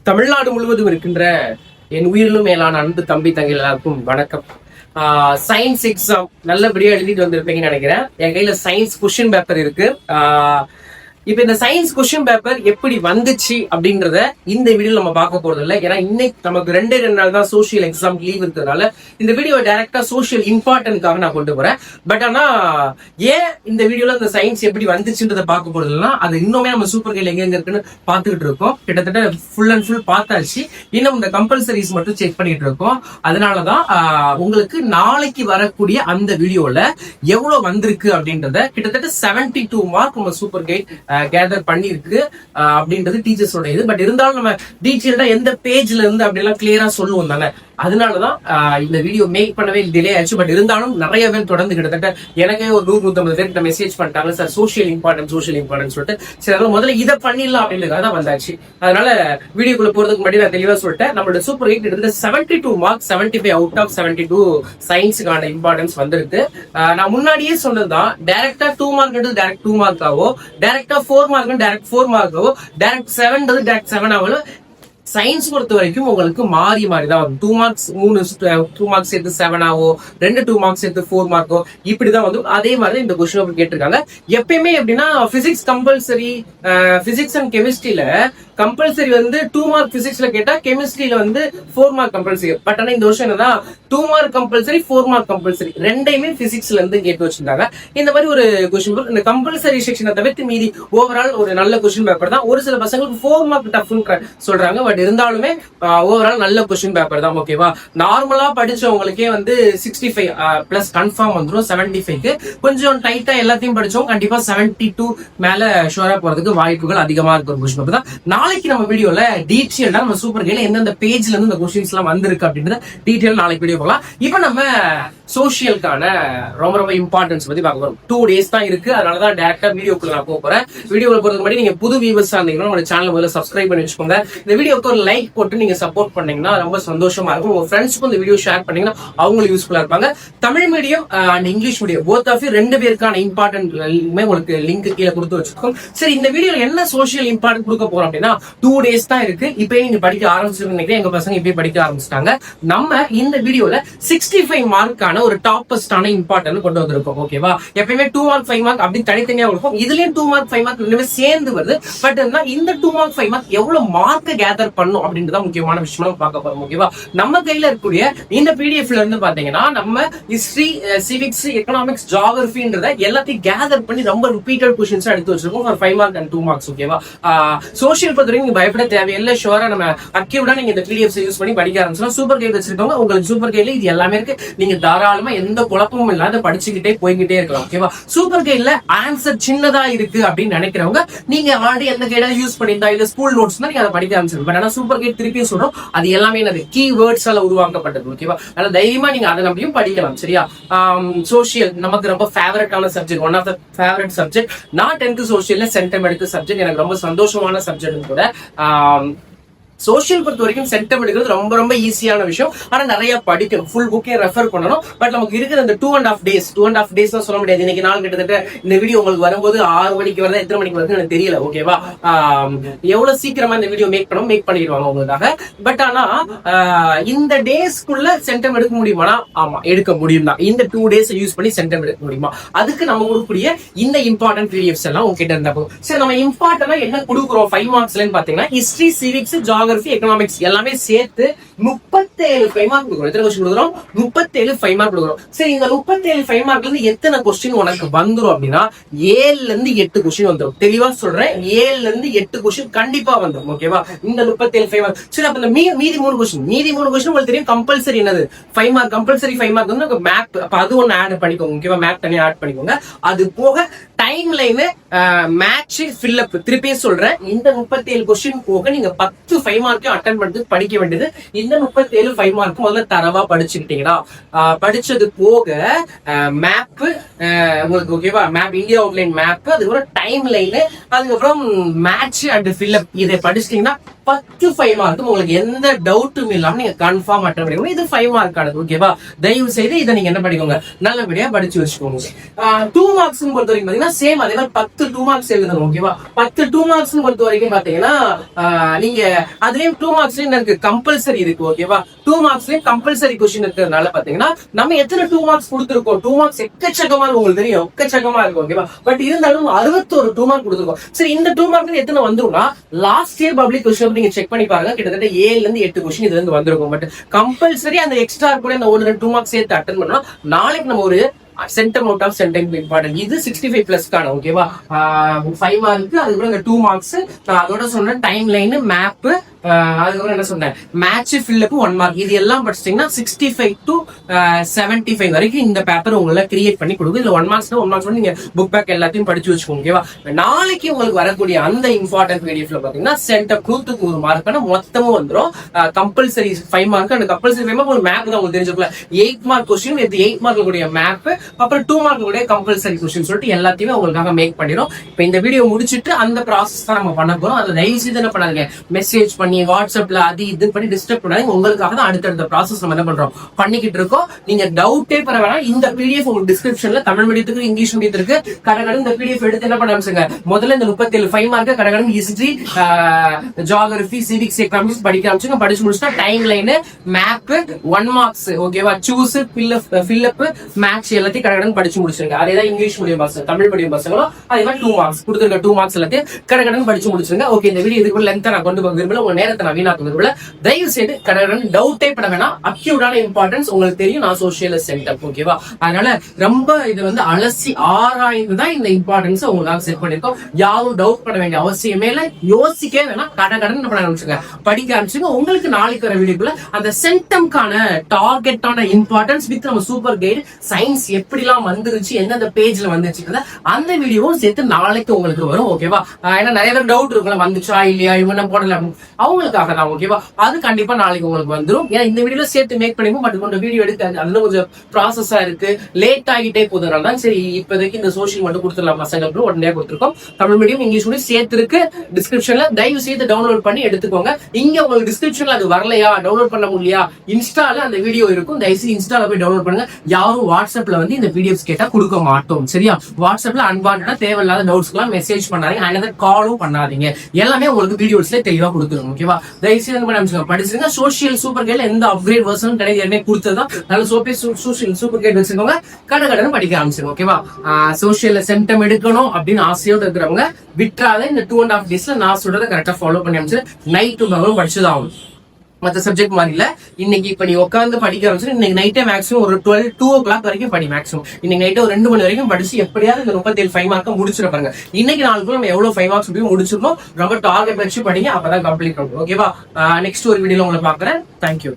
தமிழ்நாடு முழுவதும் இருக்கின்ற என் உயிரிலும் மேலான அன்பு தம்பி தங்கை எல்லாருக்கும் வணக்கம். சயின்ஸ் எக்ஸாம் நல்லபடியா எழுதிட்டு வந்திருப்பீங்கன்னு நினைக்கிறேன். என் கையில சயின்ஸ் கொஸ்டின் பேப்பர் இருக்கு. இப்ப இந்த சயின்ஸ் கொஸ்டின் பேப்பர் எப்படி வந்துச்சு அப்படின்றத இந்த வீடியோ நம்ம பார்க்க போறது இல்லை. ஏன்னா இன்னைக்கு நமக்கு ரெண்டு நாள் தான் சோசியல் எக்ஸாம் லீவ் இருக்கிறதுனால இந்த வீடியோ டைரக்டா சோசியல் இம்பார்ட்டன்ட்காக நான் கொண்டு போறேன். பட் ஆனா ஏன் இந்த வீடியோல இந்த சயின்ஸ் எப்படி வந்துச்சுன்றதை பார்க்க போறது இல்லைன்னா அது இன்னுமே நம்ம சூப்பர் கையில் எங்க இருக்குன்னு பார்த்துக்கிட்டு இருக்கோம். கிட்டத்தட்ட ஃபுல் அண்ட் ஃபுல் பார்த்தாச்சு. இன்னும் இந்த கம்பல்சரிஸ் மட்டும் செக் பண்ணிட்டு இருக்கோம். அதனாலதான் உங்களுக்கு நாளைக்கு வரக்கூடிய அந்த வீடியோல எவ்வளவு வந்திருக்கு அப்படின்றத கிட்டத்தட்ட 72 மார்க் நம்ம சூப்பர் கைட் கேதர் பண்ணிருக்கு அப்படின்றது டீச்சர்ஸோட இது. பட் இருந்தாலும் நம்ம டீட்டெயில்டா எந்த பேஜ்ல இருந்து அப்படிலாம் கிளியரா சொல்லுவோம் தானே. அதனாலதான் இந்த வீடியோ மேக் பண்ணவே டிலே ஆயிடுச்சு. பட் இருந்தாலும் நிறைய பேர் தொடர்ந்து கிட்டத்தட்ட எனக்கே ஒரு 150 பேருக்கு மெசேஜ் பண்ணிட்டாங்க, சார் சோசியல் இம்பார்ட்டன்ஸ் சொல்லிட்டு. சரி அதனால முதல்ல இதை பண்ணிடலாம் அப்படின்றதுக்காக தான் வந்தாச்சு. அதனால வீடியோக்குள்ள போறதுக்கு முன்னாடி நான் தெளிவா சொல்லிட்டேன். நம்மளோட சூப்பர் கைட் கிட்டத்தட்ட 72 மார்க் 75 அவுட் ஆஃப் 72 சயின்ஸுக்கான இம்பார்ட்டன்ஸ் வந்திருக்கு. நான் முன்னாடியே சொன்னதுதான், டைரக்டா 2 மார்க் டைரக்ட் 2 மார்க் ஆவோ, டைரக்டா 4 மார்க் டைரக்ட் 4 மார்க் ஆவோ, டைரக்ட் 7 டைரக்ட் 7 ஆவோ. சயின்ஸ் பொறுத்த வரைக்கும் உங்களுக்கு மாறி தான் வரும். 2 மார்க்ஸ் 2 மார்க்ஸ் சேர்த்து 7 ஆவோ, 2 மார்க்ஸ் சேர்த்து 4 மார்க்கோ இப்படிதான் வந்து. அதே மாதிரி இந்த கொஸ்டின் கேட்டிருக்காங்க. எப்பயுமே எப்படின்னா பிசிக்ஸ் கம்பல்சரி, பிசிக்ஸ் அண்ட் கெமிஸ்ட்ரியில கம்பல்சரி வந்து 2 மார்க் பிசிக்ஸ்ல கேட்டா, கெமிஸ்ட்ரியில வந்து 4 மார்க் கம்பல்சரி. பட் ஆனா இந்த வருஷம் என்னன்னா 2 மார்க் கம்பல்சரி 4 மார்க் கம்பல்சரி ரெண்டையுமே பிசிக்ஸ்ல இருந்து கேட்டு வச்சிருந்தாங்க. இந்த மாதிரி ஒரு கொஸ்டின் இந்த கம்பல்சரி செக்ஷனை தவிர்த்து மீதி ஓவரால் ஒரு நல்ல கொஸ்டின் பேப்பர் தான். ஒரு சில பசங்களுக்கு 4 மார்க் டஃப்னு சொல்றாங்க. பட் இருந்தாலுமே ஓவரால் நல்ல கொஸ்டின் பேப்பர் தான். ஓகேவா, நார்மலா படிச்சவங்களுக்கே வந்து 65 பிளஸ் கன்ஃபார்ம் வந்துடும். 75க்கு கொஞ்சம் டைட்டா எல்லாத்தையும் படிச்சவங்க கண்டிப்பா 72 மேல ஷோரா போறதுக்கு வாய்ப்புகள் அதிகமா இருக்கு. ஒரு கொஸ்டின் பேப்பர் தான். நாளைக்கு நம்ம வீடியோல டீட்டெயில்டா நம்ம சூப்பர் கைல எந்தெந்த பேஜ்ல இருந்து இந்த கொஸ்டின்ஸ் எல்லாம் வந்திருக்கு அப்படின்றத டீட்டெயில் நாளைக்கு வீடியோ பார்க்கலாம். இப்ப நம்ம சோசியலுக்கான ரொம்ப இம்பார்ட்டன்ஸ் பத்தி பார்க்க போறோம். 2 days தான் இருக்கு. அதனாலதான் டைரக்டா வீடியோக்குள்ள நான் போறேன். வீடியோல போறதுக்கு முன்னாடி நீங்க புது வியூவர்ஸா இருந்தீங்கன்னா நம்ம சேனல் முதல்ல சப்ஸ்கிரைப் பண்ணி வச்சுக்கோங்க. இந்த வீடியோக்கு ஒரு லைக் போட்டு நீங்க சப்போர்ட் பண்ணீங்கன்னா ரொம்ப சந்தோஷமா இருக்கும். உங்க ஃப்ரெண்ட்ஸ்க்கு இந்த வீடியோ ஷேர் பண்ணீங்கன்னா அவங்களுக்கு யூஸ்ஃபுல்லா இருப்பாங்க. Tamil medium and English medium both of ரெண்டு பேருக்கான இம்பார்ட்டன்ட் உங்களுக்கு லிங்க் கீழே கொடுத்து வச்சிருக்கோம். சரி, இந்த வீடியோ என்ன சோசியல் இம்பார்ட்டன்ட் கொடுக்க போறோம் அப்படின்னா 2 days தான் இருக்கு. இப்பயே நீங்க படிக்க ஆரம்பிச்சிருக்கீங்க. எங்க பசங்க இப்பயே படிக்க ஆரம்பிச்சிட்டாங்க. நம்ம இந்த வீடியோல 65 மார்க்கான ஒரு டாப்பஸ்டான இம்பார்ட்டன்ட் கொண்டு வந்திருக்கோம். ஓகேவா, எப்பயுமே 2 மார்க் 5 மார்க் அப்படி தனித்தனியா இருக்கும். இதுலயும் 2 மார்க் 5 மார்க் ரெண்டுமே சேர்ந்து வருது. பட் இந்த 2 மார்க் 5 மார்க் எவ்வளவு மார்க் கேதர் பண்ணும் அப்படின்றத முக்கியமான விஷயம் பார்க்க போறோம். ஓகேவா, நம்ம கையில இருக்கக்கூடிய இந்த பிடிஎஃப்ல இருந்து பாத்தீங்கன்னா நம்ம ஹிஸ்டரி, சிவிக்ஸ், எக்கனாமிக்ஸ், ஜியோகிராஃபின்றத எல்லாத்தையும் கேதர் பண்ணி ரொம்ப ரிப்பீட்டட் கொஸ்டின்ஸ் எடுத்து வச்சிருக்கோம் ஃபார் 5 மார்க் அண்ட் 2 மார்க்ஸ். ஓகேவா, சோசியல் பொறுத்தவரைக்கும் நீங்க பயப்பட தேவையில்லை. ஷோரா நம்ம அக்யூரேட்டா நீங்க இந்த பிடிஎஃப் யூஸ் பண்ணி படிக்க ஆரம்பிச்சோம். சூப்பர் கைட் வச்சிருக்கோங்க. உங்களுக்கு சூப்பர் கைட்ல இது எல்லாமே இருக்கு. நீங்க தாராளமா எந்த குழப்பமும் இல்லாத படிச்சுக்கிட்டே போய்கிட்டே இருக்கலாம். ஓகேவா, சூப்பர் கைட்ல ஆன்சர் சின்னதா இருக்கு அப்படின்னு நினைக்கிறவங்க நீங்க ஆல்ரெடி எந்த கைடா யூஸ் பண்ணிருந்தா இல்ல ஸ்கூல் நோட்ஸ் நீங்க அதை படிக்க ஆரம்பிச்சிருக்கோம். பட் ஆனா சூப்பர் கைட் திருப்பியும் சொல்றோம், அது எல்லாமே என்னது கீவேர்ட்ஸால உருவாக்கப்பட்டது. ஓகேவா, அதனால தைரியமா நீங்க அதை நம்பியும் படிக்கலாம். சரியா, சோசியல் நமக்கு ரொம்ப ஃபேவரட்டான subject, one of the favourite subject. நான் 10th சோசியல்ல சென்டம் எடுத்த சப்ஜெக்ட். எனக்கு ரொம்ப சந்தோஷமான சப்ஜெக்ட் கூட. சோசியல் பொறுத்த வரைக்கும் சென்டம் எடுக்கிறது ரொம்ப ஈஸியான விஷயம். ஆனா நிறைய படிக்கணும், ஃபுல் புக்கே ரெஃபர் பண்ணணும். பட் நமக்கு இருக்கிற இந்த 2.5 days தான் சொல்ல முடியாது. இன்னைக்கு நாள் கிட்டத்தட்ட இந்த வீடியோ உங்களுக்கு வரும்போது 6 மணிக்கு வரதா எத்தனை மணிக்கு வருது எனக்கு தெரியல. ஓகேவா, எவ்வளவு சீக்கிரமா இந்த வீடியோ மேக் பண்ணிடுவாங்க உங்களுக்காக. பட் ஆனா இந்த டேஸ்க்குள்ள சென்டம் எடுக்க முடியுமானா ஆமா எடுக்க முடியும் தான். இந்த 2 days யூஸ் பண்ணி சென்டம் எடுக்க முடியுமா, அதுக்கு நம்ம கொடுக்கக்கூடிய இந்த இம்பார்ட்டன்ட் பிடிஎஃப்ஸ் எல்லாம் உங்ககிட்ட இருந்தா போதும். சரி, நம்ம இம்பார்ட்டன்டா என்ன கொடுக்குறோம் 5 மார்க்ஸ்லன்னு பாத்தீங்கன்னா ஹிஸ்டரி, சிவிக்ஸ், ஜியோகிராஃபி, எக்கனாமிக்ஸ் எல்லாமே சேர்த்து 37 5 மார்க் கொடுக்குறோம். எத்தனை கொஸ்டின் கொடுக்குறோம்? 37 5 மார்க் கொடுக்குறோம். சரி, இந்த 37 5 மார்க்ல இருந்து எத்தனை கொஸ்டின் உனக்கு வந்துரும் அப்படின்னா 7ல இருந்து 8 கொஸ்டின் வந்துடும். தெளிவா சொல்றேன், 7ல இருந்து 8 கொஸ்டின் கண்டிப்பா வந்துடும். ஓகேவா, இந்த 37 5 மார்க். சரி, அப்ப இந்த மீதி 3 கொஸ்டின் உங்களுக்கு தெரியும். கம்பல்சரி என்னது 5 மார்க், கம்பல்சரி 5 மார்க் வந்து மேப். அப்ப அது ஒன்னு ஆட் பண்ணிக்கோங்க. ஓகேவா, மேப் தனியா ஆட் பண்ணிக்கோங்க. அது போக time line, match, fill up. திருப்பியும் சொல்றேன், இந்த 37 கொஸ்டின் போக நீங்க 10 5 மார்க்கையும் அட்டன் பண்ணிட்டு படிக்க வேண்டியது. இந்த 37 5 மார்க் முதல்ல தரவா படிச்சுக்கிட்டீங்கன்னா, படிச்சது போக மேப் உங்களுக்கு. ஓகேவா, மேப், இந்தியா அவுட்லைன் மேப், அதுக்கப்புறம் டைம் லைன், அதுக்கப்புறம் மேட்ச் அண்ட் ஃபில் அப். இதை படிச்சிட்டீங்கன்னா 10 5 மார்க்கும் உங்களுக்கு எந்த டவுட்டும் இல்லாம நீங்க கன்ஃபார்ம் அட்டன் பண்ணிக்கணும். இது 5 மார்க் ஆனது. ஓகேவா? தயவு செய்து இதை நீங்க என்ன பண்ணிக்கோங்க, நல்லபடியா படிச்சு வச்சுக்கோங்க. 2 மார்க்ஸ் பொறுத்த வரைக்கும் பாத்தீங்கன்னா சேம் அதே மாதிரி 10 2 மார்க்ஸ் எழுதணும். ஓகேவா? 10 2 மார்க்ஸ் பொறுத்த வரைக்கும் பாத்தீங்கன்னா நீங்க அதுலயும் 2 மார்க்ஸ் இருக்கு, கம்பல்சரி இருக்கு. ஓகேவா? 2 மார்க்ஸ்லயும் கம்பல்சரி கொஸ்டின் இருக்கிறதுனால பாத்தீங்கன்னா நம்ம எத்தனை 2 மார்க்ஸ் கொடுத்துருக்கோம், 2 மார்க்ஸ் எக்கச்சக்கமா இருக்கும், உங்களுக்கு தெரியும், எக்கச்சக்கமா இருக்கும். ஓகேவா? பட் இருந்தாலும் 61 2 மார்க் கொடுத்துருக்கோம். சரி, இந்த 2 மார்க் எத்தனை வந்துரும்னா லாஸ்ட் இயர் பப்ளிக் கொஸ்டின் நீங்க செக் பண்ணி பாருங்க, கிட்டத்தட்ட 7 ல இருந்து 8 கொஸ்டின் இதுல இருந்து வந்திருக்கும். பட் கம்பல்சரி அந்த எக்ஸ்ட்ரா கூட இந்த 1-2 மார்க்ஸ் சேர்த்து அட்டன் பண்ணோம். நாளைக்கு நம்ம ஒரு centum out of centum important இது 65 பிளஸ் கான. ஓகேவா? 5 மார்க்கு, அதுக்கப்புறம் இந்த 2 மார்க்ஸ், அதோட சொன்ன டைம் லைன், மேப், அதுக்கப்புறம் என்ன சொன்னேன், மேட்ச், ஃபில்லப் 1 மார்க். இது எல்லாம் படிச்சிட்டீங்கன்னா 65 to 75 வரைக்கும் இந்த பேப்பர் உங்களை கிரியேட் பண்ணி கொடுக்கும். இதுல 1 மார்க்ஸ் 1 மார்க்ஸ் நீங்க புக் பேக் எல்லாத்தையும் படிச்சு வச்சுக்கோங்க. ஓகேவா? நாளைக்கு உங்களுக்கு வரக்கூடிய அந்த இம்பார்ட்டன்ட் பிடிஎஃப்ல பாத்தீங்கன்னா சென்டம் 100 மார்க் மொத்தமும் வந்துடும். Compulsory 5 mark and compulsory 5 mark ஒரு மேப் தான் உங்களுக்கு தெரிஞ்சுக்கல. 8 மார்க் கொஸ்டின், 8 மார்க் கூடிய மேப், அப்புறம் 2 மார்க் கூடிய கம்பல்சரி கொஸ்டின் சொல்லிட்டு எல்லாத்தையுமே உங்களுக்காக மேக் பண்ணிடும். இப்ப இந்த வீடியோ முடிச்சுட்டு அந்த ப்ராசஸ் தான் நம்ம பண்ண போறோம். அதை தயவு செய்து என்ன பண்ணாதீங்க, மெசேஜ் பண்ணி வாட்ஸ்அப்ல அது இது பண்ணி டிஸ்டர்ப் பண்ணாதீங்க. உங்களுக்காக தான் அடுத்தடுத்த ப்ராசஸ் நம்ம என்ன பண்றோம், பண்ணிக்கிட்டு இருக்கோம். நீங்க டவுட்டே பண்ண வேணாம். இந்த பிடிஎஃப் உங்களுக்கு டிஸ்கிரிப்ஷன்ல தமிழ் மீடியத்துக்கு இங்கிலீஷ் மீடியத்துக்கு கடகடன் இந்த பிடிஎஃப் எடுத்து என்ன பண்ண ஆரம்பிச்சுங்க. முதல்ல இந்த 37 5 மார்க் கடகடன் ஹிஸ்டரி, ஜியோகிராபி, சிவிக்ஸ், எக்கனாமிக்ஸ் படிக்க ஆரம்பிச்சுங்க. படிச்சு முடிச்சுட்டா டைம் லைன், மேப், 1 மார்க்ஸ், ஓகேவா, சூஸ், ஃபில்லப், மேட்ச் எல்லாத்தையும் கடகடன் படிச்சு முடிச்சிருங்க. அதேதான் இங்கிலீஷ் மீடியம் பசங்க, தமிழ் மீடியம் பசங்களும் அதே மாதிரி 2 மார்க்ஸ் கொடுத்துருக்க 2 மார்க்ஸ் எல்லாத்தையும் கடகடன் படிச்சு முடிச்சிருங்க. ஓகே, இந்த வீடியோ இதுக்குள்ள லென்த்தா நான் கொண்டு போக விரும்பல, உங்க நேரத்தை நான் வீணாக்க விரும்பல. தயவு செய்து கடகடன் டவுட்டே பண்ண வேணாம். அக்யூட்டான இம்பார்ட்டன்ஸ் உங்களுக்கு தெரியும், நான் சோசியல் சென்டர். ஓகேவா? அதனால ரொம்ப இது வந்து அலசி ஆராய்ந்து தான் இந்த இம்பார்ட்டன்ஸ் உங்களுக்காக செட் பண்ணிருக்கோம். யாரும் டவுட் பண்ண வேண்டிய அவசியமே இல்ல, யோசிக்கவே வேணாம். கடகடன் பண்ண ஆரம்பிச்சுங்க, படிக்க ஆரம்பிச்சுங்க. உங்களுக்கு நாளைக்கு வர வீடியோக்குள்ள அந்த சென்டம்கான டார்கெட்டான இம்பார்ட்டன்ஸ் வித் நம்ம சூப்பர் கைடு சயின்ஸ் எப்படிலாம் வந்துருச்சு, எந்தெந்த பேஜ்ல வந்துருச்சு அந்த வீடியோவும் சேர்த்து நாளைக்கு உங்களுக்கு வரும். ஓகேவா? ஏன்னா நிறைய பேர் டவுட் இருக்குல்ல, வந்துச்சா இல்லையா, இவங்க போடல, அவங்களுக்காக தான். ஓகேவா? அது கண்டிப்பா நாளைக்கு உங்களுக்கு வந்துடும். ஏன்னா இந்த வீடியோல சேர்த்து மேக் பண்ணிப்போம். பட் கொஞ்சம் வீடியோ எடுக்காது, அதுல கொஞ்சம் ப்ராசஸா இருக்கு, லேட் ஆகிட்டே போதுனால தான் சரி இப்போதைக்கு இந்த சோஷியல் மட்டும் கொடுத்துடலாம் பசங்களுக்கு, உடனே கொடுத்துருக்கோம். தமிழ் மீடியம் இங்கிலீஷ் மீடியம் சேர்த்து இருக்கு டிஸ்கிரிப்ஷன்ல, தயவு செய்து டவுன்லோட் பண்ணி எடுத்துக்கோங்க. இங்க உங்களுக்கு டிஸ்கிரிப்ஷன்ல அது வரலையா, டவுன்லோட் பண்ண முடியலையா, இன்ஸ்டால அந்த வீடியோ இருக்கும், தயவு செய்து இன்ஸ்டால போய் டவுன்லோட் பண்ணுங்க. யாரும் வாட்ஸ்அப்ல வந்து இந்த பிடிஎஃப் கேட்டா கொடுக்க மாட்டோம். சரியா? வாட்ஸ்அப்ல அன்வான்டா தேவையில்லாத டவுட்ஸ்க்குலாம் மெசேஜ் பண்ணாதீங்க, அனதர் காலும் பண்ணாதீங்க. எல்லாமே உங்களுக்கு வீடியோஸ்ல தெளிவா கொடுத்துருங்க. ஓகேவா? தயவு செய்து படிச்சுங்க. சோஷியல் சூப்பர் கைட்ல எந்த அப்கிரேட் வெர்ஷனும் கிடையாது, ஏற்கனவே கொடுத்ததுதான். நல்ல சோஷியல் சூப்பர் கைட் வச்சுக்கோங்க, கடகடன்னு படிக்க ஆரம்பிச்சிருங்க. ஓகேவா? சோஷியல் சென்டம் எடுக்கணும் அப்படின்னு ஆசையோடு இருக்கிறவங்க விட்டுறாத. இந்த 2.5 டேஸ்ல நான் சொல்றதை கரெக்டா ஃபாலோ பண்ணி ஆரம்பிச்சு நைட் படிச்சுதான் ஆகும். மற்ற சப்ஜெக்ட் மாதிரி இல்ல. இன்னைக்கு இப்ப நீ உட்காந்து படிக்க ஆரம்பிச்சு இன்னைக்கு நைட்டே மேக்ஸிமம் ஒரு 2 o'clock வரைக்கும் படி. மேக்ஸிமம் இன்னைக்கு நைட்டே ஒரு 2 மணி வரைக்கும் படிச்சு எப்படியாவது இந்த 37 5 மார்க்க முடிச்சிருப்பாங்க. இன்னைக்கு நாளுக்குள்ள நம்ம எவ்வளவு 5 மார்க்ஸ் முடிச்சிருக்கோம், ரொம்ப டார்கெட் வச்சு படிங்க, அப்பதான் கம்ப்ளீட் பண்ணுவோம். ஓகேவா? நெக்ஸ்ட் ஒரு வீடியோல உங்களை பாக்குறேன். தேங்க்யூ.